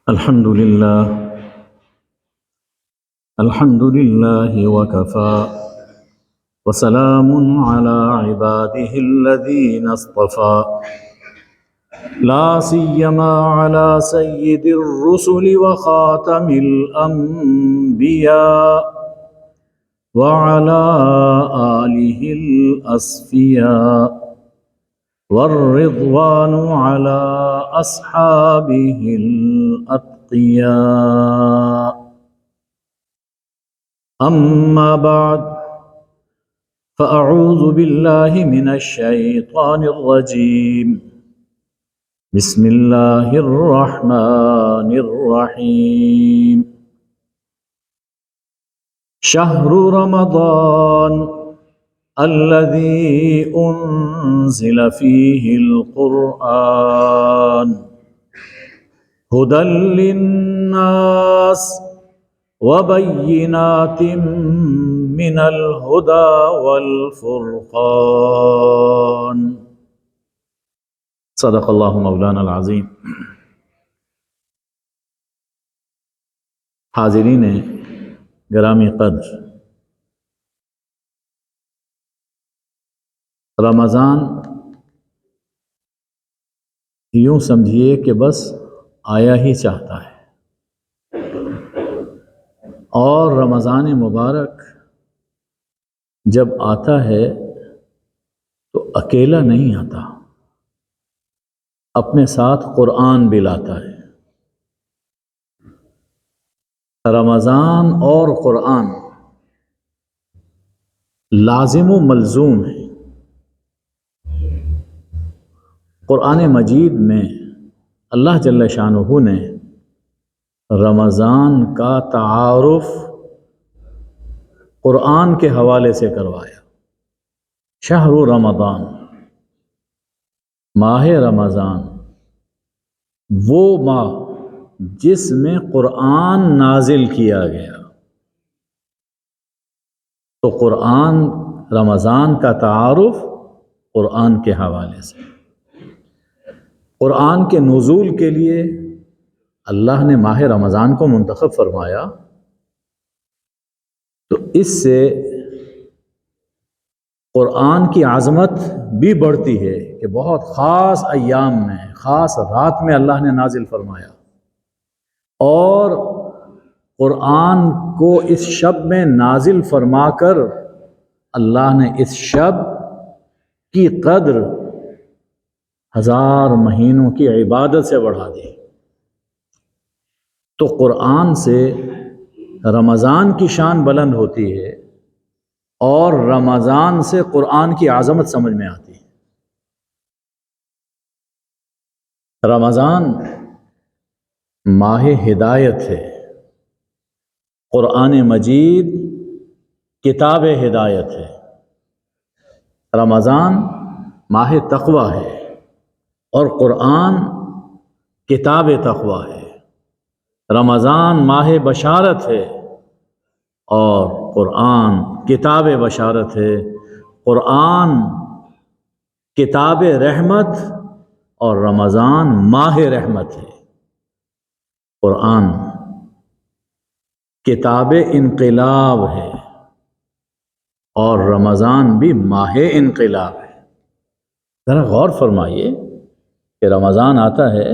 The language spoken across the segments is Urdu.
الحمد لله وكفى وسلام على عباده الذين اصطفى لا سيما على سيد الرسل وخاتم الأنبياء وعلى آله الأصفياء والرضوان على أصحابه الأتقياء أما بعد فأعوذ بالله من الشيطان الرجيم بسم الله الرحمن الرحيم شهر رمضان الذي أنزل فيه القرآن هدى للناس وبينات من الهدى والفرقان صدق الله مولانا العظیم۔ حاضرین گرامی قدر، رمضان یوں سمجھیے کہ بس آیا ہی چاہتا ہے، اور رمضان مبارک جب آتا ہے تو اکیلا نہیں آتا، اپنے ساتھ قرآن بھی لاتا ہے۔ رمضان اور قرآن لازم و ملزوم ہے۔ قرآن مجید میں اللہ جل شانہ نے رمضان کا تعارف قرآن کے حوالے سے کروایا۔ شہر رمضان، ماہ رمضان، وہ ماہ جس میں قرآن نازل کیا گیا۔ تو قرآن، رمضان کا تعارف قرآن کے حوالے سے۔ قرآن کے نزول کے لیے اللہ نے ماہ رمضان کو منتخب فرمایا، تو اس سے قرآن کی عظمت بھی بڑھتی ہے کہ بہت خاص ایام میں، خاص رات میں اللہ نے نازل فرمایا، اور قرآن کو اس شب میں نازل فرما کر اللہ نے اس شب کی قدر 1000 مہینوں کی عبادت سے بڑھا دی۔ تو قرآن سے رمضان کی شان بلند ہوتی ہے، اور رمضان سے قرآن کی عظمت سمجھ میں آتی ہے۔ رمضان ماہ ہدایت ہے، قرآن مجید کتاب ہدایت ہے۔ رمضان ماہ تقوی ہے، اور قرآن کتاب تقوی ہے۔ رمضان ماہ بشارت ہے، اور قرآن کتاب بشارت ہے۔ قرآن کتاب رحمت، اور رمضان ماہ رحمت ہے۔ قرآن کتاب انقلاب ہے، اور رمضان بھی ماہ انقلاب ہے۔ ذرا غور فرمائیے کہ رمضان آتا ہے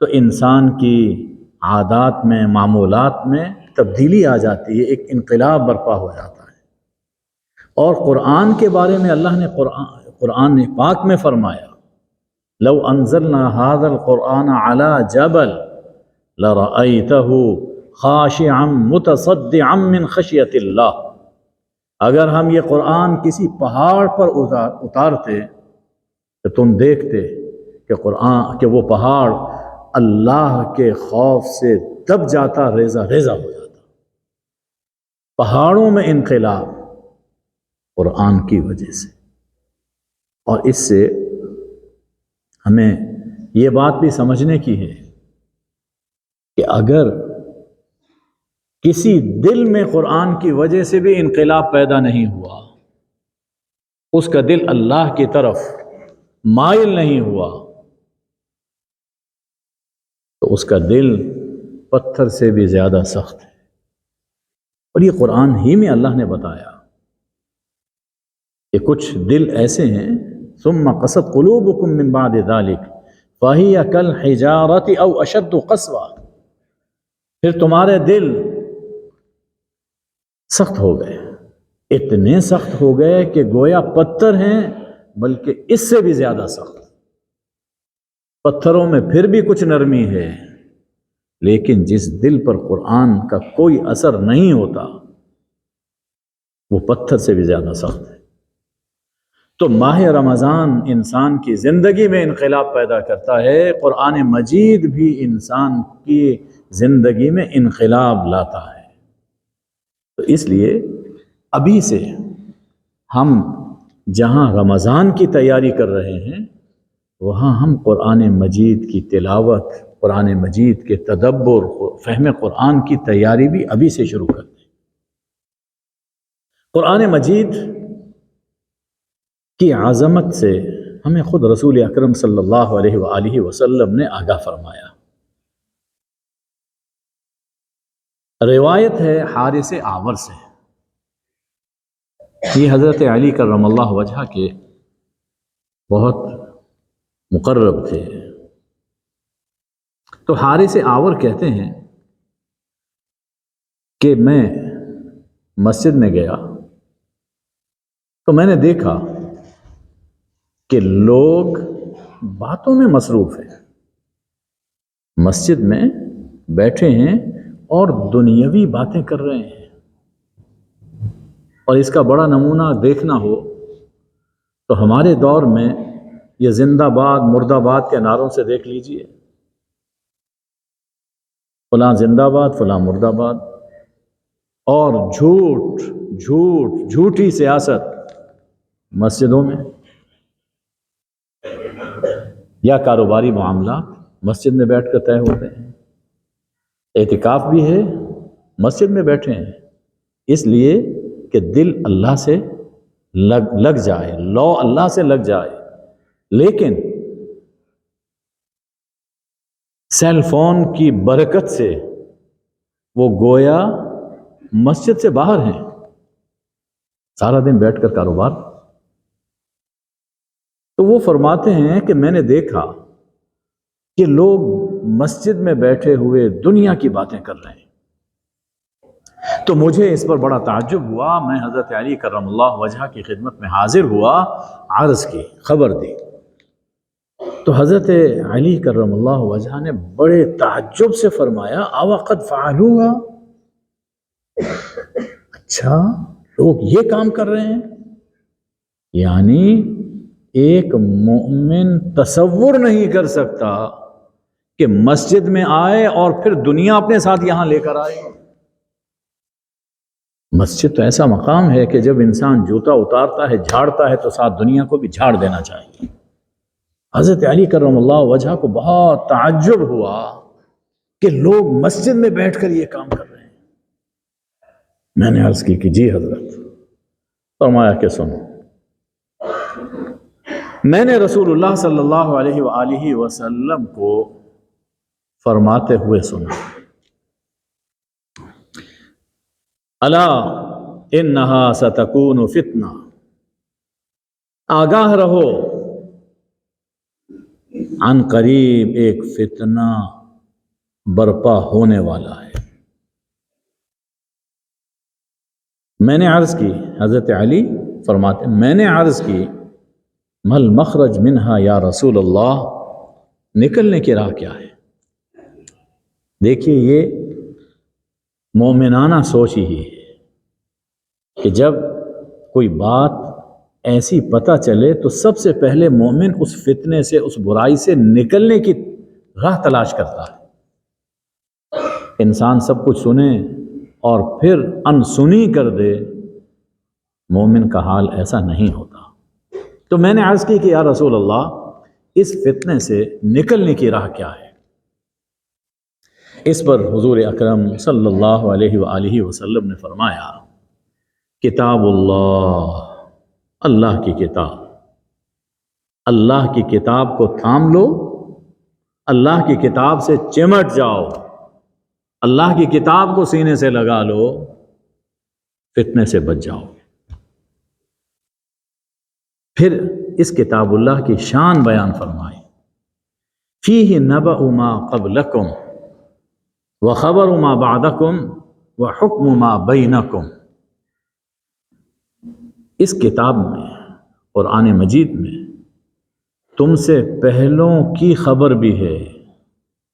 تو انسان کی عادات میں، معمولات میں تبدیلی آ جاتی ہے، ایک انقلاب برپا ہو جاتا ہے۔ اور قرآن کے بارے میں اللہ نے قرآن پاک میں فرمایا، لو انزلنا هذا القرآن على جبل لرأيته خاشعا متصدعا من خشیۃ اللہ۔ اگر ہم یہ قرآن کسی پہاڑ پر اتارتے تو تم دیکھتے کہ وہ پہاڑ اللہ کے خوف سے دب جاتا، ریزہ ریزہ ہو جاتا۔ پہاڑوں میں انقلاب قرآن کی وجہ سے۔ اور اس سے ہمیں یہ بات بھی سمجھنے کی ہے کہ اگر کسی دل میں قرآن کی وجہ سے بھی انقلاب پیدا نہیں ہوا، اس کا دل اللہ کی طرف مائل نہیں ہوا، تو اس کا دل پتھر سے بھی زیادہ سخت ہے۔ اور یہ قرآن ہی میں اللہ نے بتایا کہ کچھ دل ایسے ہیں، ثم قست قلوبکم من بعد ذلک فہی کالحجارۃ او اشد قسوہ، پھر تمہارے دل سخت ہو گئے، اتنے سخت ہو گئے کہ گویا پتھر ہیں، بلکہ اس سے بھی زیادہ سخت۔ پتھروں میں پھر بھی کچھ نرمی ہے، لیکن جس دل پر قرآن کا کوئی اثر نہیں ہوتا وہ پتھر سے بھی زیادہ سخت ہے۔ تو ماہ رمضان انسان کی زندگی میں انقلاب پیدا کرتا ہے، قرآن مجید بھی انسان کی زندگی میں انقلاب لاتا ہے۔ تو اس لیے ابھی سے ہم جہاں رمضان کی تیاری کر رہے ہیں وہاں ہم قرآن مجید کی تلاوت، قرآن مجید کے تدبر، فہم قرآن کی تیاری بھی ابھی سے شروع کر دیں۔ قرآن مجید کی عظمت سے ہمیں خود رسول اکرم صلی اللہ علیہ وآلہ وسلم نے آگاہ فرمایا۔ روایت ہے حارث اعور سے، یہ حضرت علی کرم اللہ وجہ کے بہت مقرب تھے۔ تو حارث اعور کہتے ہیں کہ میں مسجد میں گیا تو میں نے دیکھا کہ لوگ باتوں میں مصروف ہیں، مسجد میں بیٹھے ہیں اور دنیاوی باتیں کر رہے ہیں۔ اور اس کا بڑا نمونہ دیکھنا ہو تو ہمارے دور میں یہ زندہ باد مرد آباد کے نعروں سے دیکھ لیجئے، فلاں زندہ باد فلاں مرد آباد، اور جھوٹی سیاست مسجدوں میں، یا کاروباری معاملات مسجد میں بیٹھ کر طے ہوتے ہیں۔ اعتکاف بھی ہے، مسجد میں بیٹھے ہیں، اس لیے کہ دل اللہ سے لگ جائے، لو اللہ سے لگ جائے۔ لیکن سیل فون کی برکت سے وہ گویا مسجد سے باہر ہیں، سارا دن بیٹھ کر کاروبار۔ تو وہ فرماتے ہیں کہ میں نے دیکھا کہ لوگ مسجد میں بیٹھے ہوئے دنیا کی باتیں کر رہے ہیں، تو مجھے اس پر بڑا تعجب ہوا۔ میں حضرت علی کرم اللہ وجہ کی خدمت میں حاضر ہوا، عرض کی، خبر دی۔ تو حضرت علی کرم اللہ وجہ نے بڑے تعجب سے فرمایا اَوَ قَدْ فَعَلُوهَا، اچھا لوگ یہ کام کر رہے ہیں؟ یعنی ایک مومن تصور نہیں کر سکتا کہ مسجد میں آئے اور پھر دنیا اپنے ساتھ یہاں لے کر آئے۔ مسجد تو ایسا مقام ہے کہ جب انسان جوتا اتارتا ہے، جھاڑتا ہے، تو ساتھ دنیا کو بھی جھاڑ دینا چاہیے۔ حضرت علی کرم اللہ وجہ کو بہت تعجب ہوا کہ لوگ مسجد میں بیٹھ کر یہ کام کر رہے ہیں۔ میں نے عرض کی کہ جی حضرت۔ فرمایا کہ سنو، میں نے رسول اللہ صلی اللہ علیہ وآلہ وسلم کو فرماتے ہوئے سنا، الا انہا ستکون فتنہ، آگاہ رہو، عن قریب ایک فتنہ برپا ہونے والا ہے۔ میں نے عرض کی، حضرت علی فرماتے میں نے عرض کی مل مخرج منہا یا رسول اللہ، نکلنے کی راہ کیا ہے؟ دیکھیے یہ مومنانہ سوچ ہی ہے کہ جب کوئی بات ایسی پتہ چلے تو سب سے پہلے مومن اس فتنے سے، اس برائی سے نکلنے کی راہ تلاش کرتا ہے۔ انسان سب کچھ سنے اور پھر انسنی کر دے، مومن کا حال ایسا نہیں ہوتا۔ تو میں نے عرض کی کہ یا رسول اللہ اس فتنے سے نکلنے کی راہ کیا ہے؟ اس پر حضور اکرم صلی اللہ علیہ وآلہ وسلم نے فرمایا کتاب اللہ، اللہ کی کتاب، اللہ کی کتاب کو تھام لو، اللہ کی کتاب سے چمٹ جاؤ، اللہ کی کتاب کو سینے سے لگا لو، فتنے سے بچ جاؤ گے۔ پھر اس کتاب اللہ کی شان بیان فرمائی، فیہ نبأ ما قبلکم وخبر ما بعدکم وحکم ما بینکم۔ اس کتاب میں، قرآن مجید میں، تم سے پہلوں کی خبر بھی ہے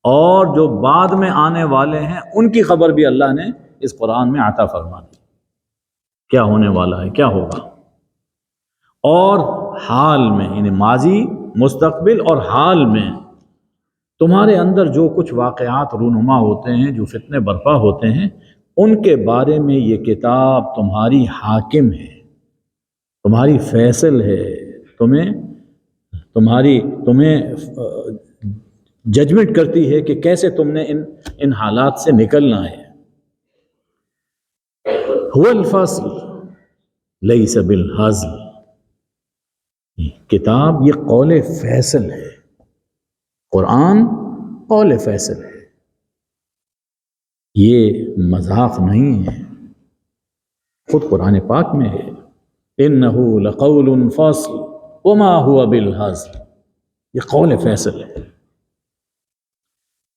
اور جو بعد میں آنے والے ہیں ان کی خبر بھی اللہ نے اس قرآن میں عطا فرما دی، کیا ہونے والا ہے، کیا ہوگا۔ اور حال میں، یعنی ماضی، مستقبل اور حال میں تمہارے اندر جو کچھ واقعات رونما ہوتے ہیں، جو فتنے برپا ہوتے ہیں، ان کے بارے میں یہ کتاب تمہاری حاکم ہے، تمہاری فیصل ہے، تمہیں ججمنٹ کرتی ہے کہ کیسے تم نے ان حالات سے نکلنا ہے۔ هو الفصل لیس بالہزل، کتاب یہ قول فیصل ہے، قرآن قول فیصل ہے، یہ مذاق نہیں ہے، خود قرآن پاک میں ہے، انہ لقول فصل وما هو بالہزل، یہ قول فیصل ہے۔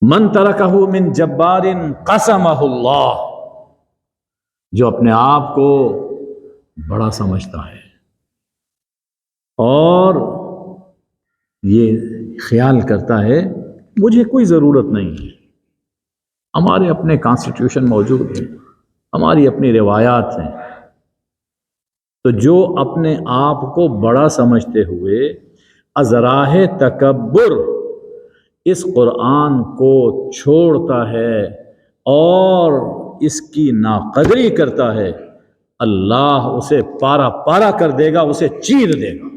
من ترکہ من جبار قسمہ اللہ، جو اپنے آپ کو بڑا سمجھتا ہے اور یہ خیال کرتا ہے مجھے کوئی ضرورت نہیں ہے، ہمارے اپنے کانسٹیٹیوشن موجود ہیں، ہماری اپنی روایات ہیں، تو جو اپنے آپ کو بڑا سمجھتے ہوئے از راہ تکبر اس قرآن کو چھوڑتا ہے اور اس کی ناقدری کرتا ہے، اللہ اسے پارا پارا کر دے گا، اسے چیر دے گا۔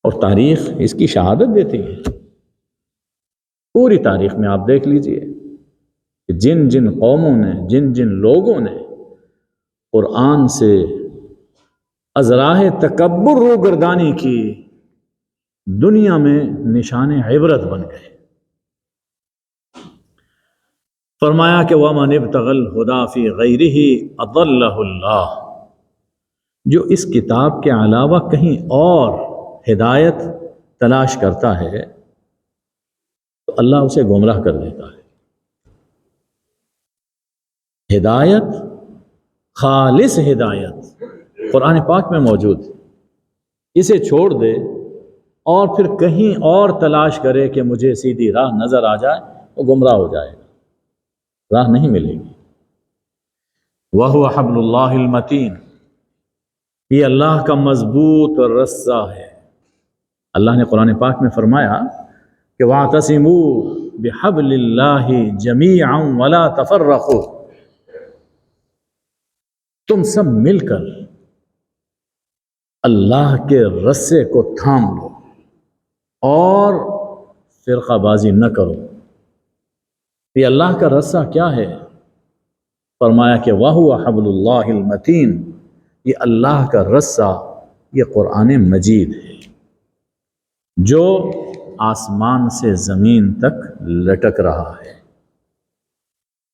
اور تاریخ اس کی شہادت دیتی ہے، پوری تاریخ میں آپ دیکھ لیجئے کہ جن جن قوموں نے، جن جن لوگوں نے قرآن سے از راہ تکبر روگردانی کی، دنیا میں نشان عبرت بن گئے۔ فرمایا کہ وَمَنِ ابْتَغَى الْهُدَى فِي غَيْرِهِ أَضَلَّهُ اللَّهُ، جو اس کتاب کے علاوہ کہیں اور ہدایت تلاش کرتا ہے تو اللہ اسے گمراہ کر دیتا ہے۔ ہدایت، خالص ہدایت قرآن پاک میں موجود ہے، اسے چھوڑ دے اور پھر کہیں اور تلاش کرے کہ مجھے سیدھی راہ نظر آ جائے، وہ گمراہ ہو جائے گا، راہ نہیں ملے گی۔ وَهُوَ حَبْلُ اللَّهِ الْمَتِينُ، یہ اللہ کا مضبوط رسہ ہے۔ اللہ نے قرآن پاک میں فرمایا کہ وَاعْتَصِمُوا بِحَبْلِ اللَّهِ جَمِيعًا وَلَا تَفَرَّقُوا، تم سب مل کر اللہ کے رسے کو تھام لو اور فرقہ بازی نہ کرو۔ یہ اللہ کا رسہ کیا ہے؟ فرمایا کہ وَهُوَ حَبْلُ اللَّهِ الْمَتِينُ، یہ اللہ کا رسہ، یہ قرآن مجید ہے جو آسمان سے زمین تک لٹک رہا ہے۔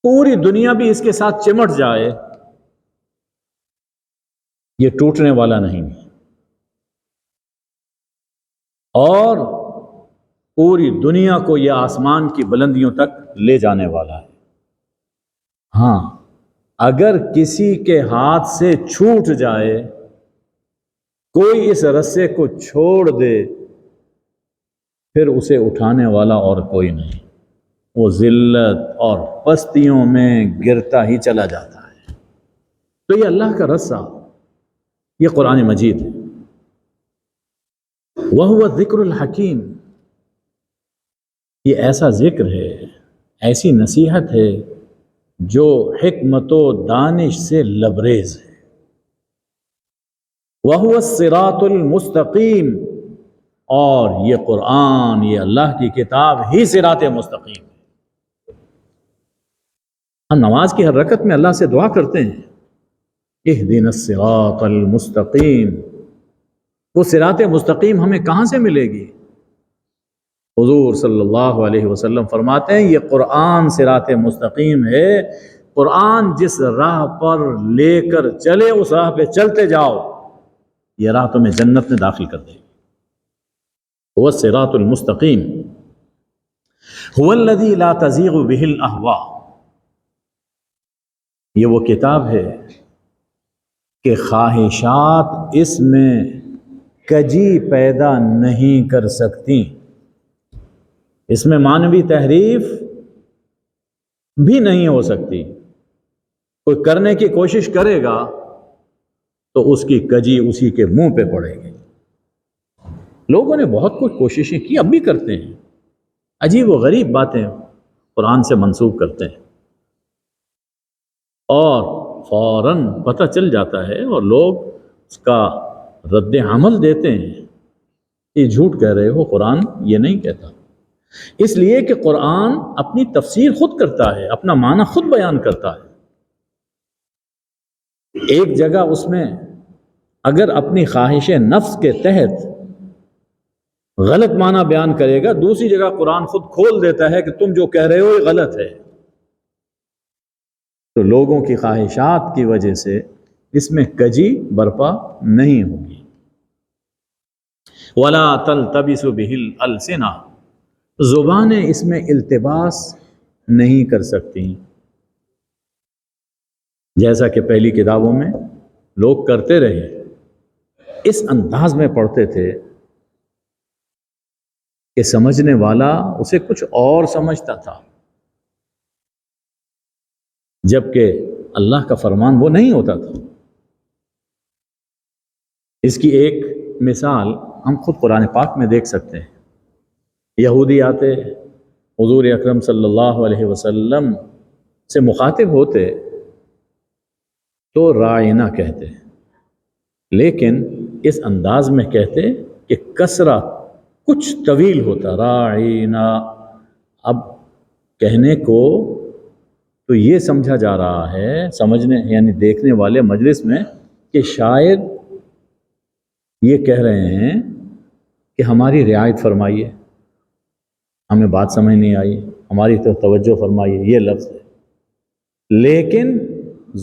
پوری دنیا بھی اس کے ساتھ چمٹ جائے، یہ ٹوٹنے والا نہیں ہے، اور پوری دنیا کو یہ آسمان کی بلندیوں تک لے جانے والا ہے۔ ہاں، اگر کسی کے ہاتھ سے چھوٹ جائے، کوئی اس رسے کو چھوڑ دے، پھر اسے اٹھانے والا اور کوئی نہیں، وہ ذلت اور پستیوں میں گرتا ہی چلا جاتا ہے۔ تو یہ اللہ کا رسہ، یہ قرآن مجید ہے۔ وَهُوَ الذِّكْرُ الْحَكِيمُ، یہ ایسا ذکر ہے، ایسی نصیحت ہے جو حکمت و دانش سے لبریز ہے۔ وَهُوَ الصِّرَاطُ الْمُسْتَقِيمُ، اور یہ قرآن، یہ اللہ کی کتاب ہی صراط مستقیم ہے۔ ہم نماز کی ہر رکعت میں اللہ سے دعا کرتے ہیں اہدنا الصراط المستقیم، وہ صراط مستقیم ہمیں کہاں سے ملے گی؟ حضور صلی اللہ علیہ وسلم فرماتے ہیں یہ قرآن صراط مستقیم ہے، قرآن جس راہ پر لے کر چلے اس راہ پہ چلتے جاؤ، یہ راہ تمہیں جنت میں داخل کر دے گی۔ هو الصراط المستقیم هو الذی لا تزیغ به الاہواء، یہ وہ کتاب ہے کہ خواہشات اس میں کجی پیدا نہیں کر سکتی، اس میں معنوی تحریف بھی نہیں ہو سکتی۔ کوئی کرنے کی کوشش کرے گا تو اس کی کجی اسی کے منہ پہ پڑے گی۔ لوگوں نے بہت کچھ کوششیں کی، اب بھی کرتے ہیں، عجیب و غریب باتیں قرآن سے منسوب کرتے ہیں اور فوراً پتہ چل جاتا ہے اور لوگ اس کا رد عمل دیتے ہیں، یہ جھوٹ کہہ رہے ہو، قرآن یہ نہیں کہتا۔ اس لیے کہ قرآن اپنی تفسیر خود کرتا ہے، اپنا معنی خود بیان کرتا ہے۔ ایک جگہ اس میں اگر اپنی خواہش نفس کے تحت غلط معنی بیان کرے گا، دوسری جگہ قرآن خود کھول دیتا ہے کہ تم جو کہہ رہے ہو یہ غلط ہے۔ تو لوگوں کی خواہشات کی وجہ سے اس میں کجی برپا نہیں ہوگی۔ وَلَا تَلْتَبِسُ بِهِ الْأَلْسِنَةُ، زبانیں اس میں التباس نہیں کر سکتی، جیسا کہ پہلی کتابوں میں لوگ کرتے رہے، اس انداز میں پڑھتے تھے کہ سمجھنے والا اسے کچھ اور سمجھتا تھا، جبکہ اللہ کا فرمان وہ نہیں ہوتا تھا۔ اس کی ایک مثال ہم خود قرآن پاک میں دیکھ سکتے ہیں۔ یہودی آتے حضور اکرم صلی اللہ علیہ وسلم سے مخاطب ہوتے تو رائنا کہتے، لیکن اس انداز میں کہتے کہ کسرہ کچھ طویل ہوتا، رائنا۔ اب کہنے کو تو یہ سمجھا جا رہا ہے، سمجھنے یعنی دیکھنے والے مجلس میں، کہ شاید یہ کہہ رہے ہیں کہ ہماری رعایت فرمائیے، ہمیں بات سمجھ نہیں آئی، ہماری تو توجہ فرمائیے، یہ لفظ ہے۔ لیکن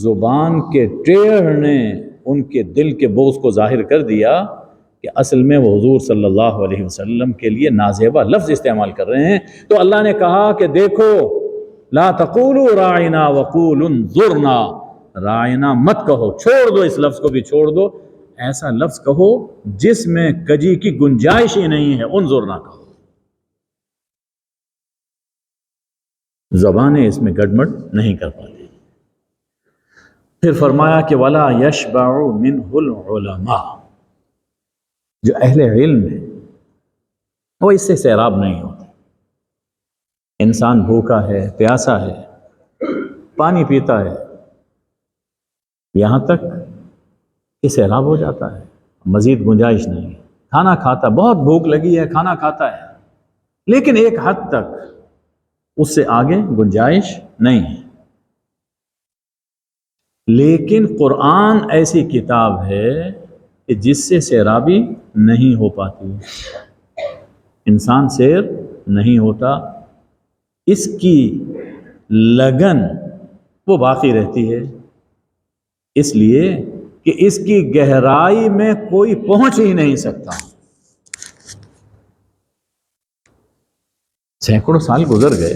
زبان کے ٹیڑھ نے ان کے دل کے بغض کو ظاہر کر دیا کہ اصل میں وہ حضور صلی اللہ علیہ وسلم کے لیے نازیبا لفظ استعمال کر رہے ہیں۔ تو اللہ نے کہا کہ دیکھو، لا تقولوا راعنا وقولوا انظرنا، راعنا مت کہو، چھوڑ دو، اس لفظ کو بھی چھوڑ دو، ایسا لفظ کہو جس میں کجی کی گنجائش ہی نہیں ہے، انظرنا کہو۔ زبانیں اس میں گڑبڑ نہیں کر پاتی۔ پھر فرمایا کہ وَلَا يَشْبَعُ مِنْهُ الْعُلَمَاءُ، جو اہل علم ہے وہ اس سے سیراب نہیں ہوتے۔ انسان بھوکا ہے، پیاسا ہے، پانی پیتا ہے، یہاں تک کہ سیراب ہو جاتا ہے، مزید گنجائش نہیں ہے۔ کھانا کھاتا، بہت بھوک لگی ہے، کھانا کھاتا ہے، لیکن ایک حد تک، اس سے آگے گنجائش نہیں ہے۔ لیکن قرآن ایسی کتاب ہے کہ جس سے سیرابی نہیں ہو پاتی، انسان سیر نہیں ہوتا، اس کی لگن وہ باقی رہتی ہے، اس لیے کہ اس کی گہرائی میں کوئی پہنچ ہی نہیں سکتا۔ سینکڑوں سال گزر گئے،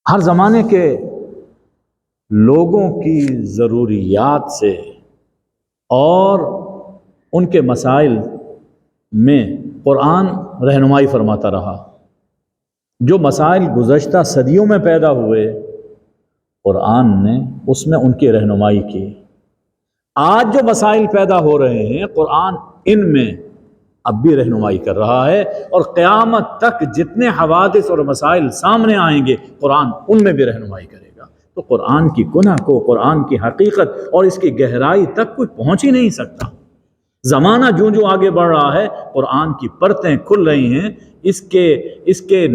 ہر زمانے کے لوگوں کی ضروریات سے اور ان کے مسائل میں قرآن رہنمائی فرماتا رہا۔ جو مسائل گزشتہ صدیوں میں پیدا ہوئے، قرآن نے اس میں ان کی رہنمائی کی۔ آج جو مسائل پیدا ہو رہے ہیں، قرآن ان میں اب بھی رہنمائی کر رہا ہے، اور قیامت تک جتنے حوادث اور مسائل سامنے آئیں گے، قرآن ان میں بھی رہنمائی کرے گا۔ تو قرآن کی کنہ کو، قرآن کی حقیقت اور اس کی گہرائی تک کوئی پہنچ ہی نہیں سکتا۔ زمانہ جوں جوں آگے بڑھ رہا ہے، قرآن کی پرتیں کھل رہی ہیں، اس کے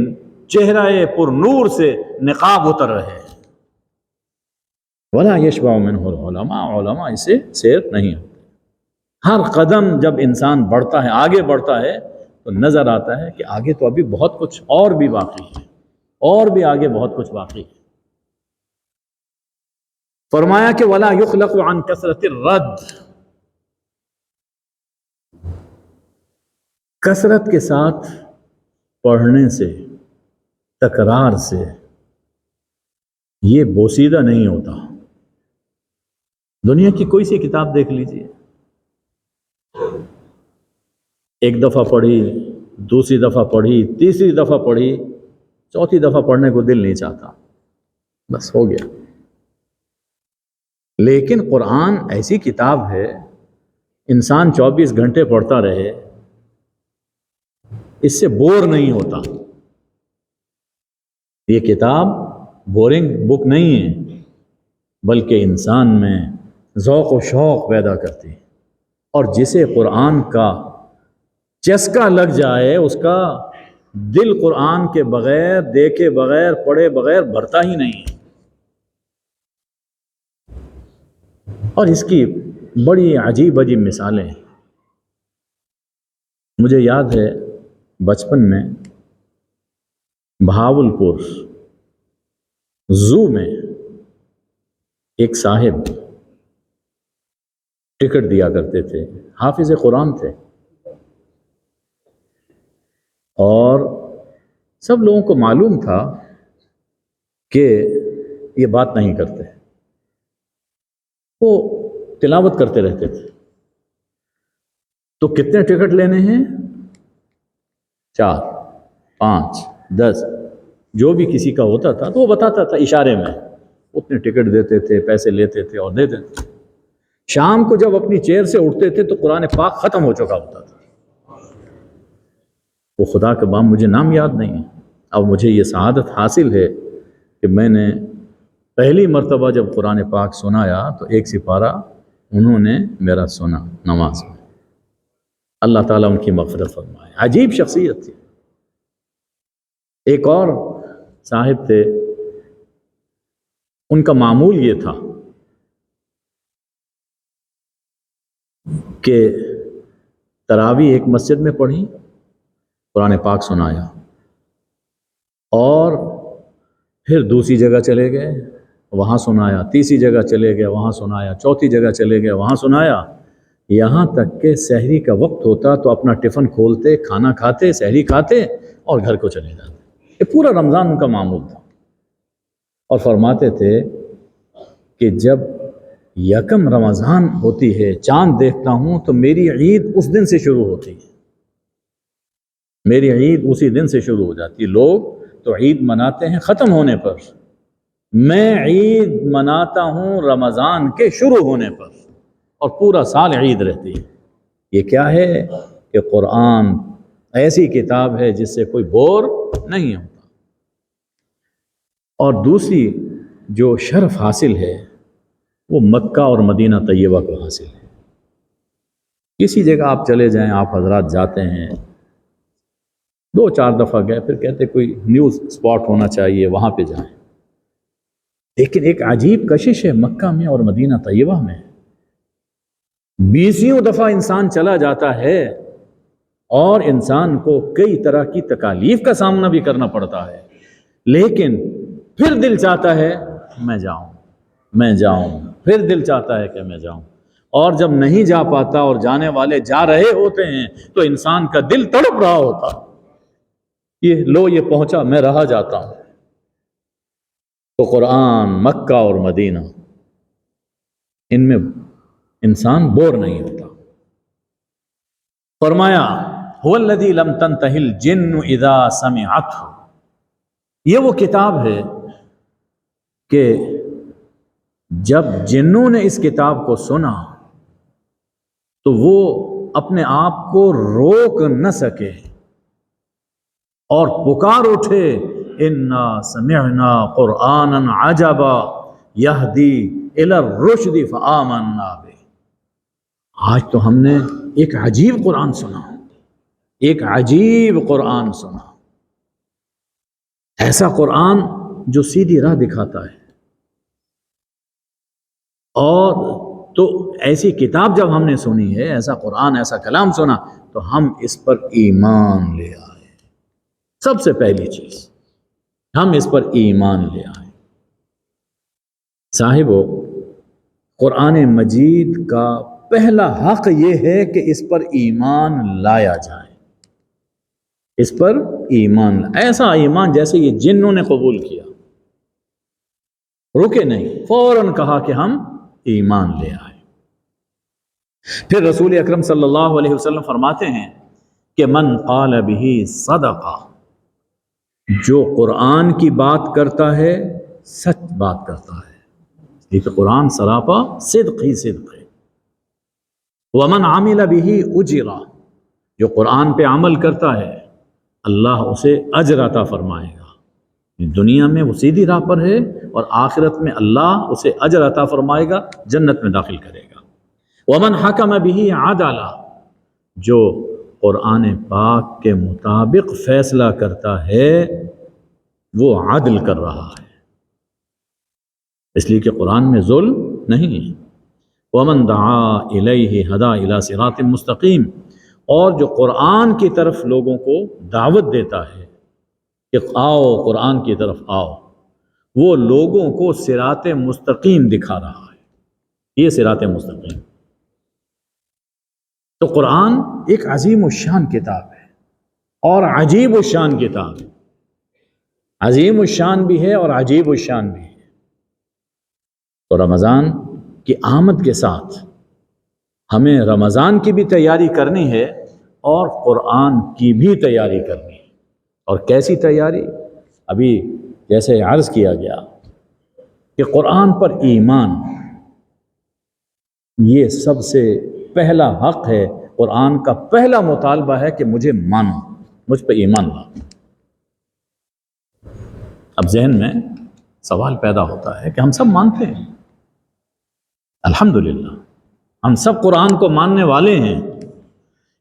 چہرہ پر نور سے نقاب اتر رہے ہیں۔ وَلَا يَشْبَعُ مِنْهُ الْعُلَمَاءُ، علماء اسے سیر نہیں ہوتے۔ ہر قدم جب انسان بڑھتا ہے، آگے بڑھتا ہے، تو نظر آتا ہے کہ آگے تو ابھی بہت کچھ اور بھی باقی ہے، اور بھی آگے بہت کچھ باقی ہے۔ فرمایا کہ وَلَا يُخْلَقُ عَنْ كَثْرَةِ الرَّدِّ، کثرت کے ساتھ پڑھنے سے، تکرار سے یہ بوسیدہ نہیں ہوتا۔ دنیا کی کوئی سی کتاب دیکھ لیجیے، ایک دفعہ پڑھی، دوسری دفعہ پڑھی، تیسری دفعہ پڑھی، چوتھی دفعہ پڑھنے کو دل نہیں چاہتا، بس ہو گیا۔ لیکن قرآن ایسی کتاب ہے، انسان 24 گھنٹے پڑھتا رہے، اس سے بور نہیں ہوتا۔ یہ کتاب بورنگ بک نہیں ہے، بلکہ انسان میں ذوق و شوق پیدا کرتی ہے، اور جسے قرآن کا چسکا لگ جائے، اس کا دل قرآن کے بغیر، دیکھے بغیر، پڑھے بغیر بھرتا ہی نہیں ہے۔ اور اس کی بڑی عجیب عجیب مثالیں ہیں۔ مجھے یاد ہے بچپن میں بہاولپور زو میں ایک صاحب ٹکٹ دیا کرتے تھے، حافظ قرآن تھے، اور سب لوگوں کو معلوم تھا کہ یہ بات نہیں کرتے، وہ تلاوت کرتے رہتے تھے۔ تو کتنے ٹکٹ لینے ہیں؟ 4، 5، 10، جو بھی کسی کا ہوتا تھا تو وہ بتاتا تھا اشارے میں، اتنے ٹکٹ دیتے تھے، پیسے لیتے تھے اور دیتے تھے۔ شام کو جب اپنی چیئر سے اٹھتے تھے تو قرآن پاک ختم ہو چکا ہوتا تھا۔ وہ خدا کے بام مجھے نام یاد نہیں ہے۔ اب مجھے یہ سعادت حاصل ہے کہ میں نے پہلی مرتبہ جب قرآن پاک سنایا تو ایک سپارہ انہوں نے میرا سنا نماز میں۔ اللہ تعالیٰ ان کی مغفرت فرمائے، عجیب شخصیت تھی۔ ایک اور صاحب تھے، ان کا معمول یہ تھا کہ تراویح ایک مسجد میں پڑھی، قرآن پاک سنایا، اور پھر دوسری جگہ چلے گئے، وہاں سنایا، تیسری جگہ چلے گئے، وہاں سنایا، چوتھی جگہ چلے گئے، وہاں سنایا، یہاں تک کہ سحری کا وقت ہوتا تو اپنا ٹفن کھولتے، کھانا کھاتے، سحری کھاتے اور گھر کو چلے جاتے۔ یہ پورا رمضان ان کا معمول تھا، اور فرماتے تھے کہ جب یکم رمضان ہوتی ہے، چاند دیکھتا ہوں تو میری عید اس دن سے شروع ہوتی ہے، میری عید اسی دن سے شروع ہو جاتی ہے۔ لوگ تو عید مناتے ہیں ختم ہونے پر، میں عید مناتا ہوں رمضان کے شروع ہونے پر، اور پورا سال عید رہتی ہے۔ یہ کیا ہے کہ قرآن ایسی کتاب ہے جس سے کوئی بور نہیں ہوتا۔ اور دوسری جو شرف حاصل ہے وہ مکہ اور مدینہ طیبہ کو حاصل ہے۔ کسی جگہ آپ چلے جائیں، آپ حضرات جاتے ہیں، 2-4 دفعہ گئے، پھر کہتے کوئی نیوز اسپاٹ ہونا چاہیے، وہاں پہ جائیں۔ لیکن ایک عجیب کشش ہے مکہ میں اور مدینہ طیبہ میں، 20 دفعہ انسان چلا جاتا ہے اور انسان کو کئی طرح کی تکالیف کا سامنا بھی کرنا پڑتا ہے، لیکن پھر دل چاہتا ہے میں جاؤں، میں جاؤں، پھر دل چاہتا ہے کہ میں جاؤں، اور جب نہیں جا پاتا اور جانے والے جا رہے ہوتے ہیں تو انسان کا دل تڑپ رہا ہوتا، یہ لو یہ پہنچا، میں رہا جاتا ہوں۔ تو قرآن، مکہ اور مدینہ، ان میں انسان بور نہیں ہوتا۔ فرمایا هو الذی لم تنتهی الجن اذا سمعته، یہ وہ کتاب ہے کہ جب جنوں نے اس کتاب کو سنا تو وہ اپنے آپ کو روک نہ سکے اور پکار اٹھے، انا سمعنا قرآنا عجبا یہدی الی الرشد فآمنا بہ، آج تو ہم نے ایک عجیب قرآن سنا، ایک عجیب قرآن سنا، ایسا قرآن جو سیدھی راہ دکھاتا ہے، اور تو ایسی کتاب جب ہم نے سنی ہے، ایسا قرآن، ایسا کلام سنا، تو ہم اس پر ایمان لے آئے۔ سب سے پہلی چیز ہم اس پر ایمان لے آئے۔ صاحبو، قرآن مجید کا پہلا حق یہ ہے کہ اس پر ایمان لایا جائے، اس پر ایمان، ایسا ایمان جیسے یہ جنوں نے قبول کیا، رکے نہیں، فوراً کہا کہ ہم ایمان لے آئے۔ پھر رسول اکرم صلی اللہ علیہ وسلم فرماتے ہیں کہ من قال بہ صدقہ، جو قرآن کی بات کرتا ہے سچ بات کرتا ہے، یہ قرآن سراپا صدق ہی صدق ہے۔ ومن عمل بہ اجر، جو قرآن پہ عمل کرتا ہے اللہ اسے اجر عطا فرمائے گا، دنیا میں وہ سیدھی راہ پر ہے اور آخرت میں اللہ اسے اجر عطا فرمائے گا، جنت میں داخل کرے گا۔ ومن حکم بہ عدل، جو قرآن پاک کے مطابق فیصلہ کرتا ہے وہ عدل کر رہا ہے، اس لیے کہ قرآن میں ظلم نہیں ہے۔ ومن دعا الیہ ہدی الی صراط مستقیم، اور جو قرآن کی طرف لوگوں کو دعوت دیتا ہے کہ آؤ قرآن کی طرف آؤ، وہ لوگوں کو صراط مستقیم دکھا رہا ہے، یہ صراط مستقیم۔ تو قرآن ایک عظیم الشان کتاب ہے اور عجیب الشان کتاب ہے، عظیم الشان بھی ہے اور عجیب الشان بھی ہے۔ تو رمضان کی آمد کے ساتھ ہمیں رمضان کی بھی تیاری کرنی ہے اور قرآن کی بھی تیاری کرنی ہے۔ اور کیسی تیاری؟ ابھی جیسے عرض کیا گیا کہ قرآن پر ایمان یہ سب سے پہلا حق ہے، قرآن کا پہلا مطالبہ ہے کہ مجھے مانو، مجھ پہ ایمان لاؤ۔ اب ذہن میں سوال پیدا ہوتا ہے کہ ہم سب مانتے ہیں، الحمدللہ ہم سب قرآن کو ماننے والے ہیں،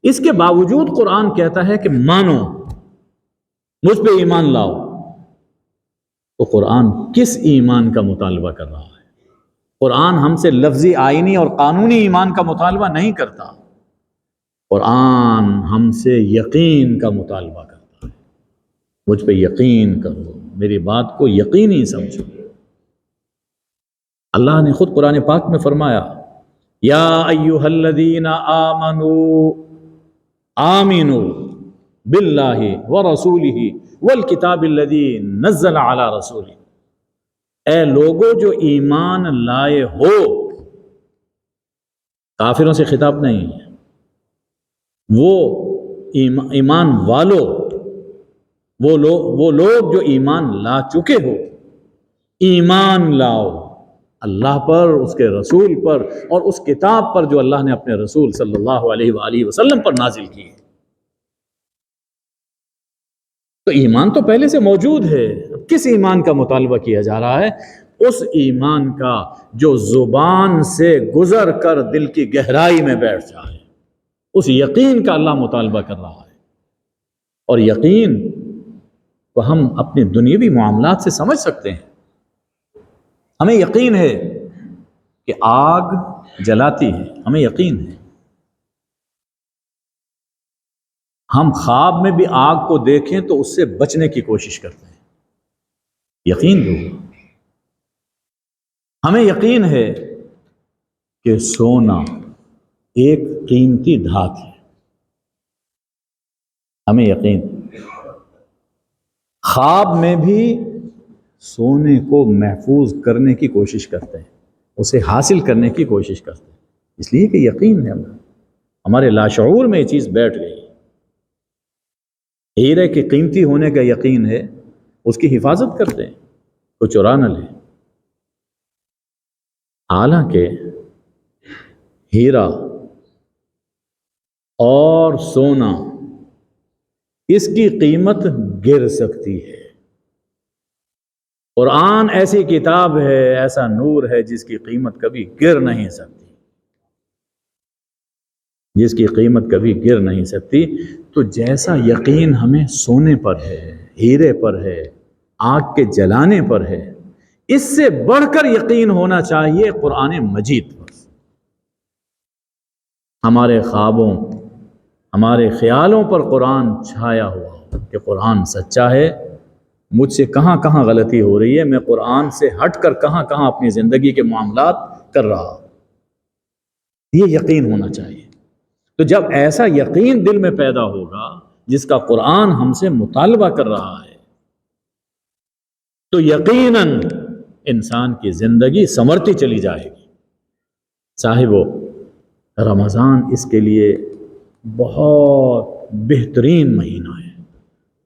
اس کے باوجود قرآن کہتا ہے کہ مانو، مجھ پہ ایمان لاؤ۔ تو قرآن کس ایمان کا مطالبہ کر رہا ہے؟ قرآن ہم سے لفظی، آئینی اور قانونی ایمان کا مطالبہ نہیں کرتا، قرآن ہم سے یقین کا مطالبہ کرتا ہے۔ مجھ پہ یقین کرو، میری بات کو یقینی سمجھو۔ اللہ نے خود قرآن پاک میں فرمایا یا ایھا الذین آمنوا آمنوا باللہ ورسولہ والکتاب الذی نزل علی رسولہ، اے لوگو جو ایمان لائے ہو، کافروں سے خطاب نہیں ہے، وہ ایمان والو، وہ لوگ جو ایمان لا چکے ہو، ایمان لاؤ اللہ پر، اس کے رسول پر اور اس کتاب پر جو اللہ نے اپنے رسول صلی اللہ علیہ وآلہ وسلم پر نازل کی ہے۔ تو ایمان تو پہلے سے موجود ہے، کس ایمان کا مطالبہ کیا جا رہا ہے؟ اس ایمان کا جو زبان سے گزر کر دل کی گہرائی میں بیٹھ جائے، اس یقین کا اللہ مطالبہ کر رہا ہے۔ اور یقین کو ہم اپنے دنیاوی معاملات سے سمجھ سکتے ہیں۔ ہمیں یقین ہے کہ آگ جلاتی ہے، ہمیں یقین ہے، ہم خواب میں بھی آگ کو دیکھیں تو اس سے بچنے کی کوشش کرتے ہیں، یقین دو۔ ہمیں یقین ہے کہ سونا ایک قیمتی دھات ہے، ہمیں یقین۔ خواب میں بھی سونے کو محفوظ کرنے کی کوشش کرتے ہیں، اسے حاصل کرنے کی کوشش کرتے ہیں، اس لیے کہ یقین ہے، ہمارے لاشعور میں یہ چیز بیٹھ گئی۔ ہیرے کے قیمتی ہونے کا یقین ہے، اس کی حفاظت کرتے ہیں، کوئی چرا نہ لے۔ حالانکہ ہیرا اور سونا اس کی قیمت گر سکتی ہے۔ قرآن ایسی کتاب ہے، ایسا نور ہے جس کی قیمت کبھی گر نہیں سکتی، جس کی قیمت کبھی گر نہیں سکتی۔ تو جیسا یقین ہمیں سونے پر ہے، ہیرے پر ہے، آگ کے جلانے پر ہے، اس سے بڑھ کر یقین ہونا چاہیے قرآن مجید پر۔ ہمارے خوابوں، ہمارے خیالوں پر قرآن چھایا ہوا ہو کہ قرآن سچا ہے، مجھ سے کہاں کہاں غلطی ہو رہی ہے، میں قرآن سے ہٹ کر کہاں کہاں اپنی زندگی کے معاملات کر رہا ہوں، یہ یقین ہونا چاہیے۔ تو جب ایسا یقین دل میں پیدا ہوگا جس کا قرآن ہم سے مطالبہ کر رہا ہے، تو یقیناً انسان کی زندگی سنورتی چلی جائے گی۔ صاحبو، رمضان اس کے لیے بہت بہترین مہینہ ہے،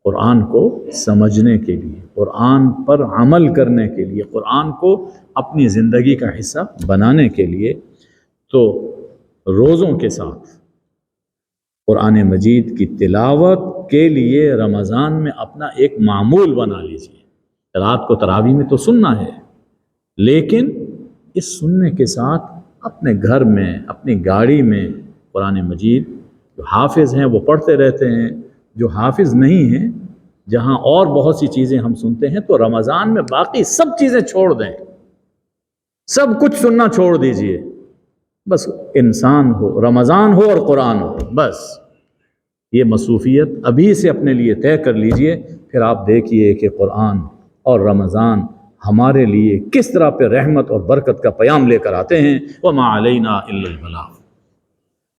قرآن کو سمجھنے کے لیے، قرآن پر عمل کرنے کے لیے، قرآن کو اپنی زندگی کا حصہ بنانے کے لیے۔ تو روزوں کے ساتھ قرآن مجید کی تلاوت کے لیے رمضان میں اپنا ایک معمول بنا لیجیے۔ رات کو تراویح میں تو سننا ہے، لیکن اس سننے کے ساتھ اپنے گھر میں، اپنی گاڑی میں قرآن مجید، جو حافظ ہیں وہ پڑھتے رہتے ہیں، جو حافظ نہیں ہیں، جہاں اور بہت سی چیزیں ہم سنتے ہیں، تو رمضان میں باقی سب چیزیں چھوڑ دیں، سب کچھ سننا چھوڑ دیجئے، بس انسان ہو، رمضان ہو اور قرآن ہو، بس یہ مصروفیت ابھی سے اپنے لیے طے کر لیجئے۔ پھر آپ دیکھیے کہ قرآن اور رمضان ہمارے لیے کس طرح پہ رحمت اور برکت کا پیام لے کر آتے ہیں۔ وَمَا عَلَيْنَا إِلَّا الْبَلَاغُ۔